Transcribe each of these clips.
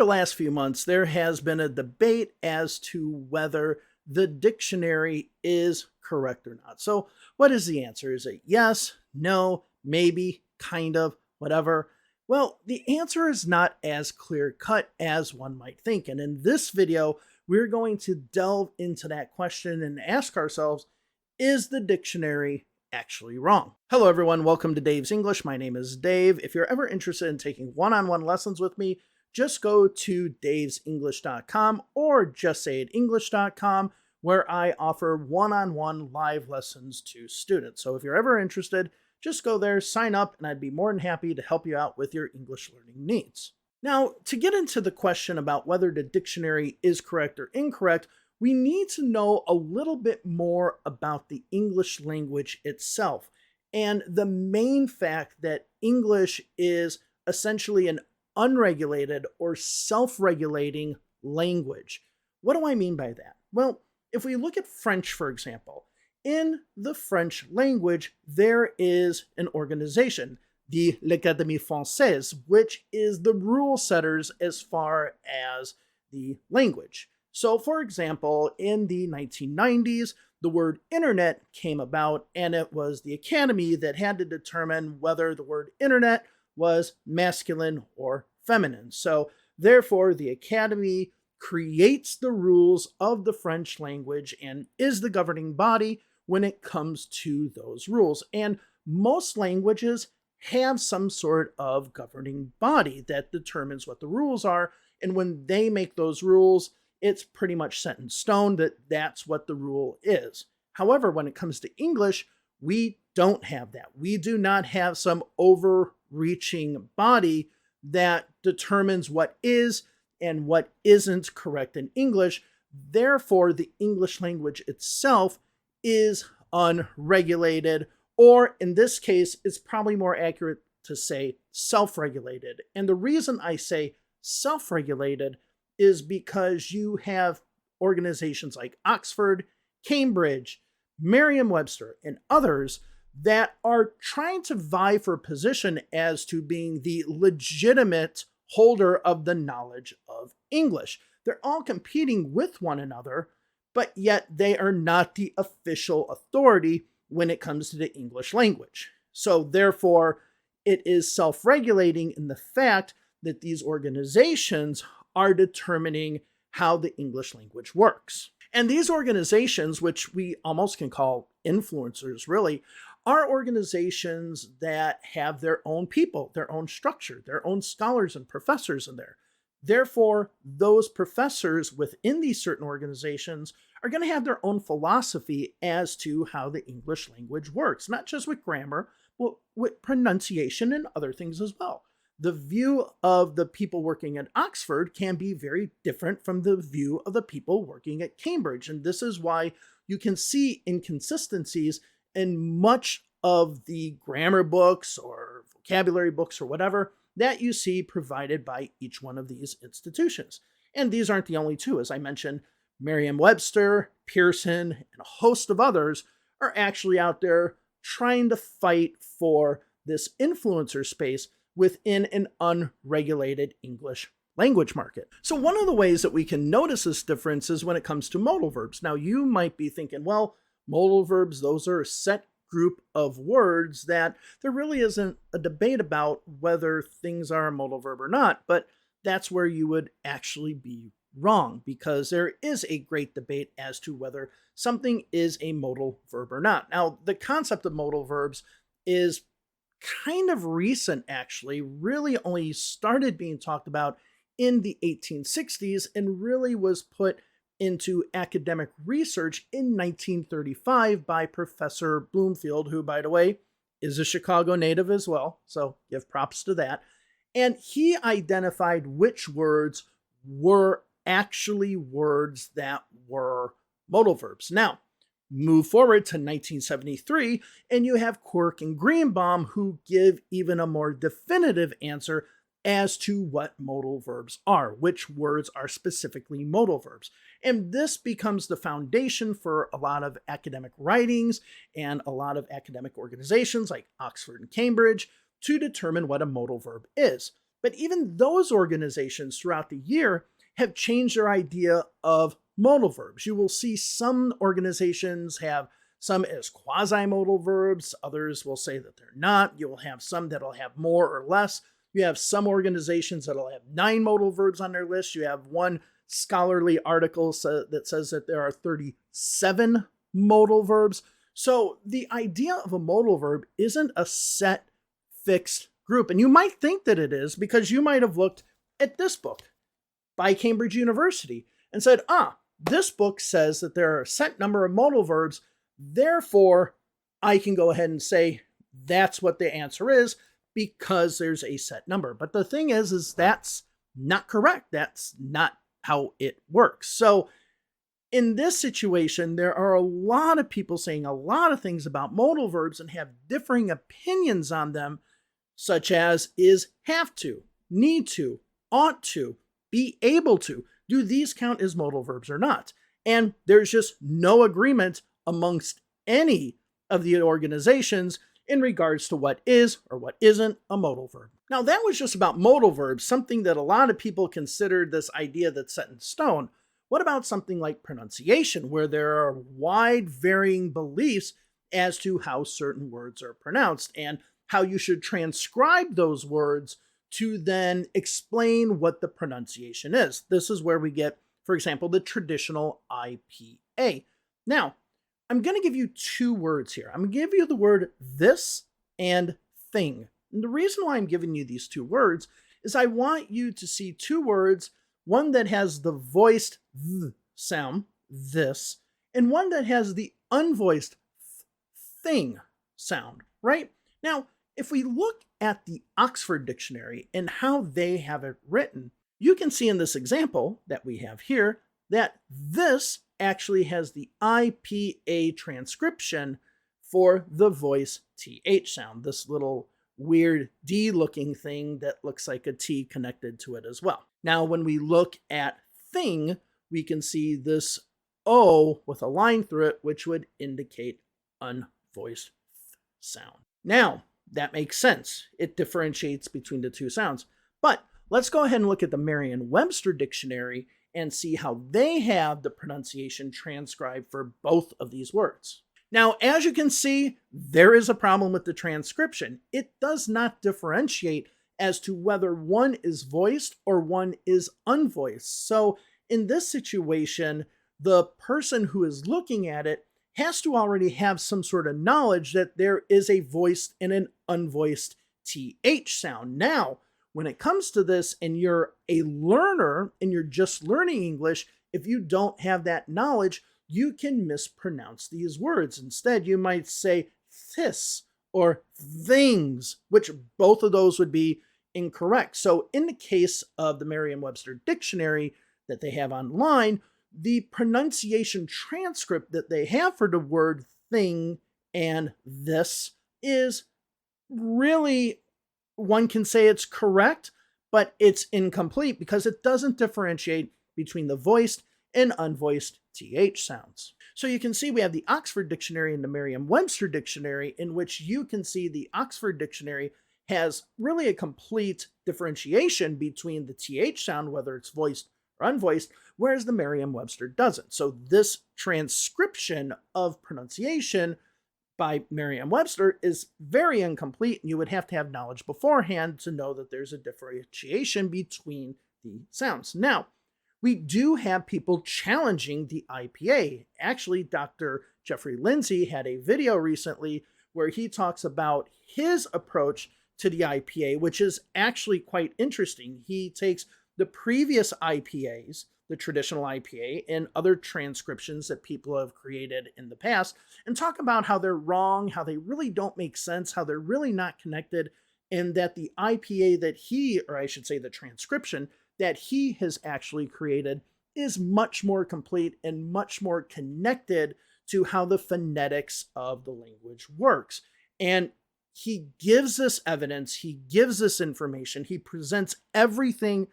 the last few months, there has been a debate as to whether the dictionary is correct or not. So, what is the answer? Is it yes, no, maybe, kind of, whatever? Well, the answer is not as clear cut as one might think. And in this video, we're going to delve into that question and ask ourselves, is the dictionary actually wrong? Hello, everyone. Welcome to Dave's English. My name is Dave. If you're ever interested in taking one-on-one lessons with me, just go to davesenglish.com or justsayitenglish.com, where I offer one-on-one live lessons to students. So if you're ever interested, just go there, sign up, and I'd be more than happy to help you out with your English learning needs. Now, to get into the question about whether the dictionary is correct or incorrect, we need to know a little bit more about the English language itself, and the main fact that English is essentially an unregulated or self-regulating language. What do I mean by that? Well, if we look at French, for example, in the French language, there is an organization, the l'Académie Française, which is the rule setters as far as the language. So, for example, in the 1990s, the word internet came about, and it was the Academy that had to determine whether the word internet was masculine or feminine. So, therefore, the Academy creates the rules of the French language and is the governing body when it comes to those rules. And most languages have some sort of governing body that determines what the rules are. And when they make those rules, it's pretty much set in stone that that's what the rule is. However, when it comes to English, we don't have that. We do not have some overreaching body that determines what is and what isn't correct in English. Therefore, the English language itself is unregulated, or in this case, it's probably more accurate to say self-regulated. And the reason I say self-regulated is because you have organizations like Oxford, Cambridge, Merriam-Webster, and others that are trying to vie for position as to being the legitimate holder of the knowledge of English. They're all competing with one another, but yet they are not the official authority when it comes to the English language. So therefore, it is self-regulating in the fact that these organizations are determining how the English language works. And these organizations, which we almost can call influencers really, are organizations that have their own people, their own structure, their own scholars and professors in there. Therefore, those professors within these certain organizations are going to have their own philosophy as to how the English language works, not just with grammar, but with pronunciation and other things as well. The view of the people working at Oxford can be very different from the view of the people working at Cambridge. And this is why you can see inconsistencies in much of the grammar books or vocabulary books or whatever that you see provided by each one of these institutions. And these aren't the only two. As I mentioned, Merriam-Webster, Pearson, and a host of others are actually out there trying to fight for this influencer space within an unregulated English language market. So one of the ways that we can notice this difference is when it comes to modal verbs. Now you might be thinking, well, modal verbs, those are a set group of words that there really isn't a debate about whether things are a modal verb or not, but that's where you would actually be wrong, because there is a great debate as to whether something is a modal verb or not. Now, the concept of modal verbs is kind of recent, actually, really only started being talked about in the 1860s and really was put into academic research in 1935 by Professor Bloomfield, who, by the way, is a Chicago native as well, so give props to that. And he identified which words were actually words that were modal verbs. Now, move forward to 1973, and you have Quirk and Greenbaum, who give even a more definitive answer as to what modal verbs are, which words are specifically modal verbs. And this becomes the foundation for a lot of academic writings and a lot of academic organizations like Oxford and Cambridge to determine what a modal verb is. But even those organizations throughout the year have changed their idea of modal verbs. You will see some organizations have some as quasi-modal verbs. Others will say that they're not. You will have some that'll have more or less. You have some organizations that'll have 9 modal verbs on their list. You have one scholarly article that says that there are 37 modal verbs. So the idea of a modal verb isn't a set, fixed group. And you might think that it is because you might have looked at this book by Cambridge University and said, this book says that there are a set number of modal verbs. Therefore, I can go ahead and say that's what the answer is because there's a set number. But the thing is that's not correct. That's not how it works. So in this situation, there are a lot of people saying a lot of things about modal verbs and have differing opinions on them, such as is have to, need to, ought to, be able to. Do these count as modal verbs or not? And there's just no agreement amongst any of the organizations in regards to what is or what isn't a modal verb. Now, that was just about modal verbs, something that a lot of people considered this idea that's set in stone. What about something like pronunciation, where there are wide varying beliefs as to how certain words are pronounced and how you should transcribe those words to then explain what the pronunciation is? This is where we get, for example, the traditional IPA. Now, I'm going to give you 2 words here. I'm going to give you the word this and thing. And the reason why I'm giving you these 2 words is I want you to see 2 words, one that has the voiced th sound, this, and one that has the unvoiced thing sound, right? Now, if we look at the Oxford Dictionary and how they have it written, you can see in this example that we have here that this actually has the IPA transcription for the voice TH sound, this little weird D-looking thing that looks like a T connected to it as well. Now, when we look at thing, we can see this O with a line through it, which would indicate unvoiced sound. Now, that makes sense. It differentiates between the 2 sounds. But let's go ahead and look at the Merriam-Webster dictionary and see how they have the pronunciation transcribed for both of these words. Now, as you can see, there is a problem with the transcription. It does not differentiate as to whether one is voiced or one is unvoiced. So in this situation, the person who is looking at it has to already have some sort of knowledge that there is a voiced and an unvoiced TH sound. Now, when it comes to this and you're a learner and you're just learning English, if you don't have that knowledge, you can mispronounce these words. Instead, you might say this or things, which both of those would be incorrect. So in the case of the Merriam-Webster dictionary that they have online, the pronunciation transcript that they have for the word thing and this is really, one can say it's correct, but it's incomplete because it doesn't differentiate between the voiced and unvoiced TH sounds. So you can see we have the Oxford Dictionary and the Merriam-Webster Dictionary, in which you can see the Oxford Dictionary has really a complete differentiation between the TH sound, whether it's voiced or unvoiced, whereas the Merriam-Webster doesn't. So this transcription of pronunciation by Merriam-Webster is very incomplete, and you would have to have knowledge beforehand to know that there's a differentiation between the sounds. Now, we do have people challenging the IPA. Actually, Dr. Jeffrey Lindsay had a video recently where he talks about his approach to the IPA, which is actually quite interesting. He takes the previous IPAs, the traditional IPA, and other transcriptions that people have created in the past, and talk about how they're wrong, how they really don't make sense, how they're really not connected, and that the IPA that he, or I should say the transcription that he has actually created, is much more complete and much more connected to how the phonetics of the language works. And he gives us evidence, he gives us information, he presents everything,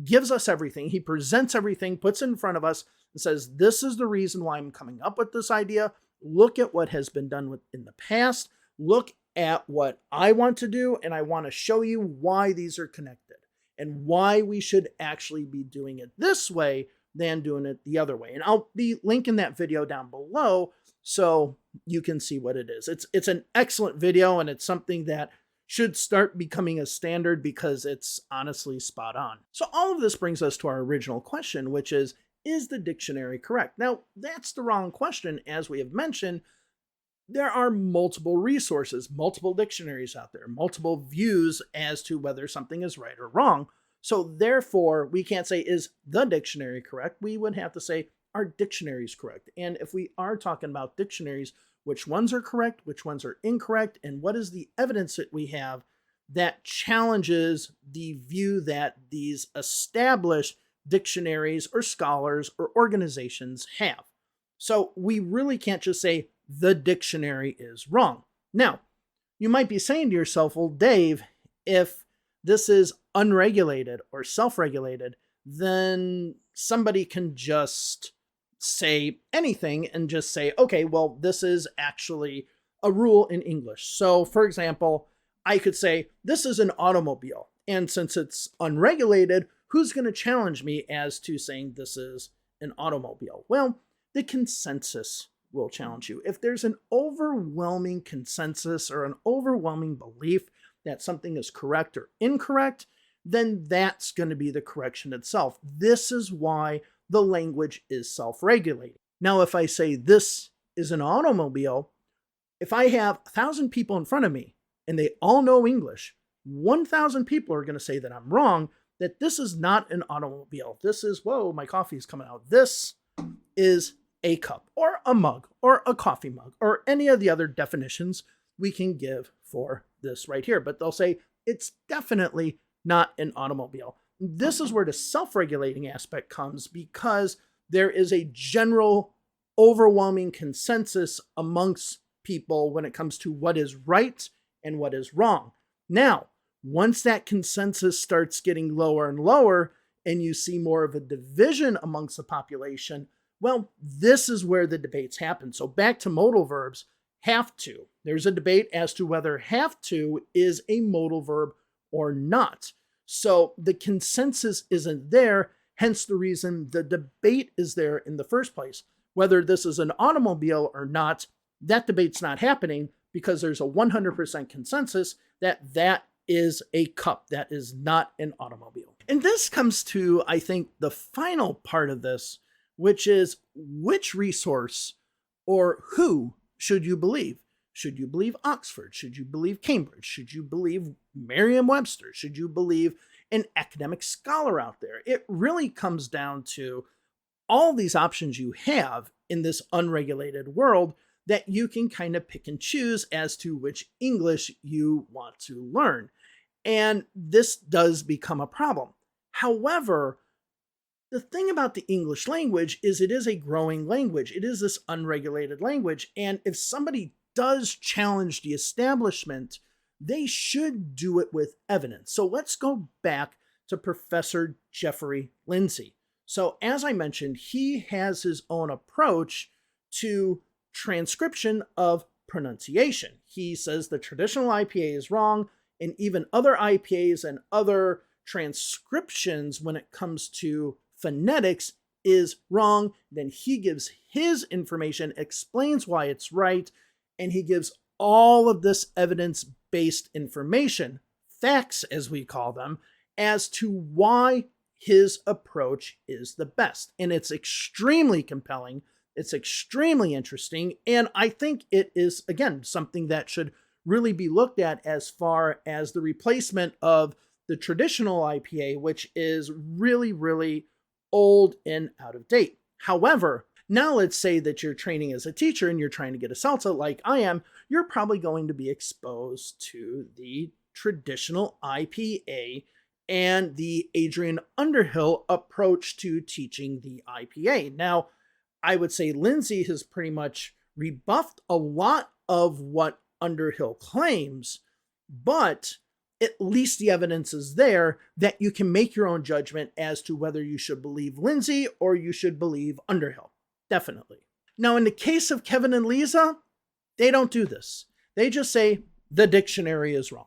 gives us everything, he presents everything, puts it in front of us, and says, this is the reason why I'm coming up with this idea. Look at what has been done in the past. Look at what I want to do, and I want to show you why these are connected and why we should actually be doing it this way than doing it the other way. And I'll be linking that video down below so you can see what it is. It's an excellent video, and it's something that should start becoming a standard because it's honestly spot on. So all of this brings us to our original question, which is the dictionary correct? Now, that's the wrong question. As we have mentioned, there are multiple resources, multiple dictionaries out there, multiple views as to whether something is right or wrong. So therefore, we can't say, is the dictionary correct? We would have to say, are dictionaries correct? And if we are talking about dictionaries, which ones are correct, which ones are incorrect, and what is the evidence that we have that challenges the view that these established dictionaries or scholars or organizations have? So we really can't just say the dictionary is wrong. Now, you might be saying to yourself, well, Dave, if this is unregulated or self-regulated, then somebody can just say anything and just say, okay, well, this is actually a rule in English. So, for example, I could say, this is an automobile. And since it's unregulated, who's going to challenge me as to saying this is an automobile? Well, the consensus will challenge you. If there's an overwhelming consensus or an overwhelming belief that something is correct or incorrect, then that's going to be the correction itself. This is why the language is self-regulating. Now, if I say this is an automobile, if I have 1,000 people in front of me and they all know English, 1,000 people are going to say that I'm wrong, that this is not an automobile. This is, whoa, my coffee is coming out. This is a cup or a mug or a coffee mug or any of the other definitions we can give for this right here. But they'll say it's definitely not an automobile. This is where the self-regulating aspect comes, because there is a general overwhelming consensus amongst people when it comes to what is right and what is wrong. Now, once that consensus starts getting lower and lower and you see more of a division amongst the population, well, this is where the debates happen. So back to modal verbs, have to. There's a debate as to whether have to is a modal verb or not. So the consensus isn't there, hence the reason the debate is there in the first place. Whether this is an automobile or not, that debate's not happening because there's a 100% consensus that that is a cup, that is not an automobile. And this comes to, I think, the final part of this, which is which resource or who should you believe? Should you believe Oxford? Should you believe Cambridge? Should you believe Merriam-Webster? Should you believe an academic scholar out there? It really comes down to all these options you have in this unregulated world that you can kind of pick and choose as to which English you want to learn. And this does become a problem. However, the thing about the English language is it is a growing language. It is this unregulated language. And if somebody does challenge the establishment, they should do it with evidence. So let's go back to Professor Jeffrey Lindsay. So as I mentioned, he has his own approach to transcription of pronunciation. He says the traditional IPA is wrong, and even other IPAs and other transcriptions when it comes to phonetics is wrong. Then he gives his information, explains why it's right, and he gives all of this evidence-based information, facts as we call them, as to why his approach is the best. And it's extremely compelling. It's extremely interesting. And I think it is, again, something that should really be looked at as far as the replacement of the traditional IPA, which is really, really old and out of date. However, now let's say that you're training as a teacher and you're trying to get a CELTA like I am, you're probably going to be exposed to the traditional IPA and the Adrian Underhill approach to teaching the IPA. Now, I would say Lindsay has pretty much rebuffed a lot of what Underhill claims, but at least the evidence is there that you can make your own judgment as to whether you should believe Lindsay or you should believe Underhill. Definitely. Now, in the case of Kevin and Lisa, they don't do this. They just say, the dictionary is wrong.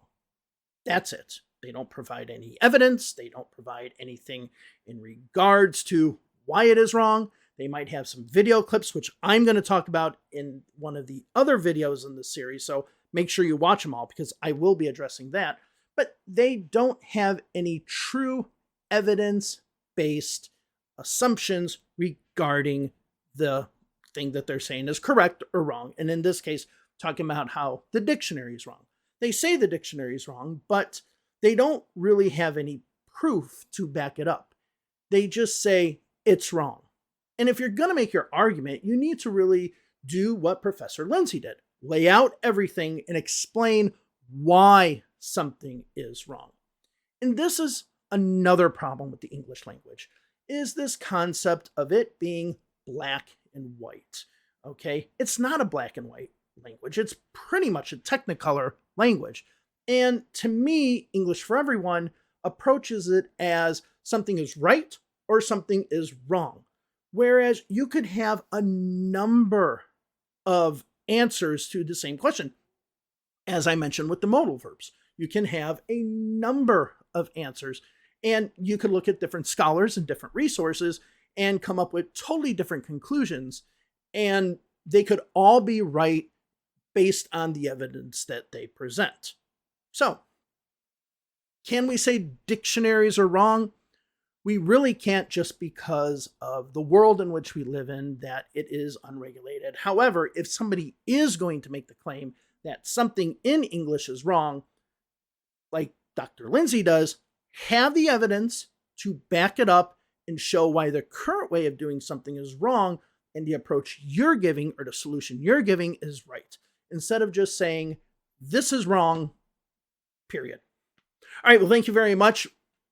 That's it. They don't provide any evidence. They don't provide anything in regards to why it is wrong. They might have some video clips, which I'm going to talk about in one of the other videos in this series. So make sure you watch them all because I will be addressing that. But they don't have any true evidence-based assumptions regarding the thing that they're saying is correct or wrong. And in this case, talking about how the dictionary is wrong. They say the dictionary is wrong, but they don't really have any proof to back it up. They just say it's wrong. And if you're going to make your argument, you need to really do what Professor Lindsay did. Lay out everything and explain why something is wrong. And this is another problem with the English language, is this concept of it being black and white. Okay? It's not a black and white language. It's pretty much a technicolor language. And to me, English for Everyone approaches it as something is right or something is wrong. Whereas you could have a number of answers to the same question. As I mentioned with the modal verbs, you can have a number of answers, and you could look at different scholars and different resources and come up with totally different conclusions, and they could all be right based on the evidence that they present. So, can we say dictionaries are wrong? We really can't, just because of the world in which we live in, that it is unregulated. However, if somebody is going to make the claim that something in English is wrong, like Dr. Lindsay does, have the evidence to back it up and show why the current way of doing something is wrong and the approach you're giving or the solution you're giving is right. Instead of just saying, this is wrong, period. All right, well, thank you very much.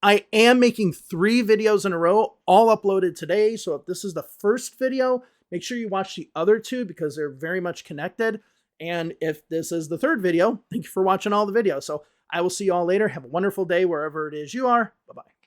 I am making 3 videos in a row, all uploaded today. So if this is the first video, make sure you watch the other 2 because they're very much connected. And if this is the 3rd video, thank you for watching all the videos. So I will see you all later. Have a wonderful day wherever it is you are. Bye-bye.